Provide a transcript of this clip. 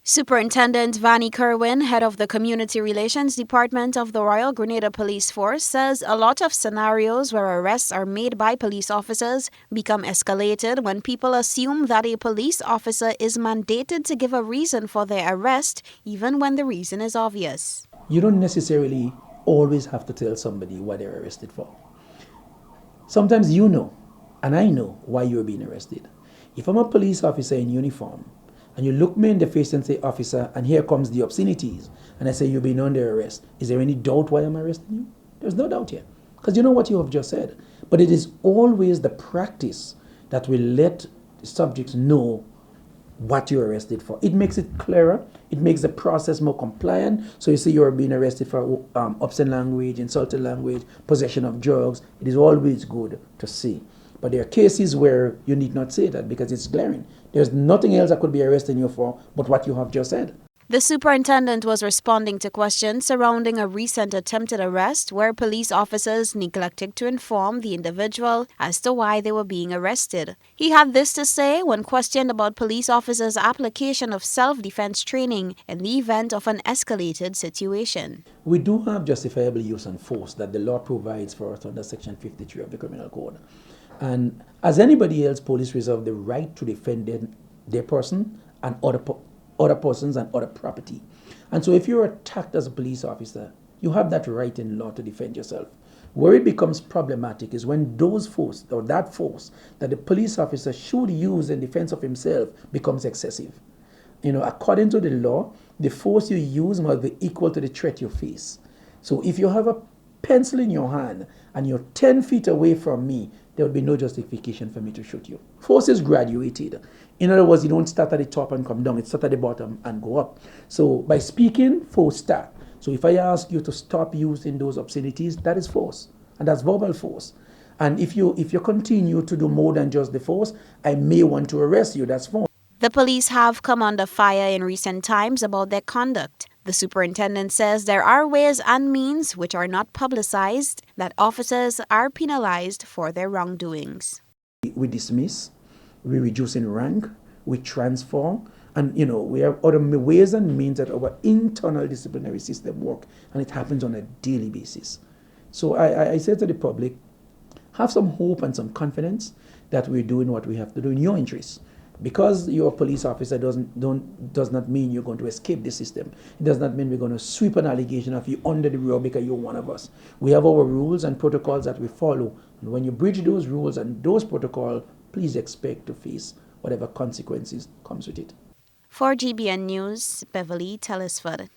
Superintendent Vannie Kerwin, head of the Community Relations Department of the Royal Grenada Police Force, says a lot of scenarios where arrests are made by police officers become escalated when people assume that a police officer is mandated to give a reason for their arrest, even when the reason is obvious. You don't necessarily always have to tell somebody what they're arrested for. Sometimes you know, and I know why you're being arrested. If I'm a police officer in uniform, and you look me in the face and say, officer, and here comes the obscenities, and I say you've been under arrest, is there any doubt why I'm arresting you? There's no doubt here, because you know what you have just said. But it is always the practice that will let the subjects know what you're arrested for. It makes it clearer. It makes the process more compliant. So you see you're being arrested for obscene language, insulting language, possession of drugs. It is always good to see. But there are cases where you need not say that because it's glaring. There's nothing else I could be arresting you for but what you have just said. The superintendent was responding to questions surrounding a recent attempted arrest where police officers neglected to inform the individual as to why they were being arrested. He had this to say when questioned about police officers' application of self-defense training in the event of an escalated situation. We do have justifiable use and force that the law provides for us under Section 53 of the Criminal Code. And as anybody else, police reserve the right to defend their person and other persons and other property. And so if you're attacked as a police officer, you have that right in law to defend yourself. Where it becomes problematic is when those force or that force that the police officer should use in defense of himself becomes excessive. According to the law, the force you use must be equal to the threat you face. So if you have a pencil in your hand and you're 10 feet away from me, there would be no justification for me to shoot you. Force is graduated. In other words, you don't start at the top and come down. It starts at the bottom and go up. So by speaking, force start. So if I ask you to stop using those obscenities, that is force. And that's verbal force. And if you continue to do more than just the force, I may want to arrest you. That's force. The police have come under fire in recent times about their conduct. The superintendent says there are ways and means which are not publicized that officers are penalized for their wrongdoings. We dismiss, we reduce in rank, we transform, and we have other ways and means that our internal disciplinary system work, and it happens on a daily basis. So I say to the public, have some hope and some confidence that we're doing what we have to do in your interests. Because you're a police officer does not mean you're going to escape the system. It does not mean we're going to sweep an allegation of you under the rug because you're one of us. We have our rules and protocols that we follow. And when you breach those rules and those protocols, please expect to face whatever consequences comes with it. For GBN News, Beverly Telesford.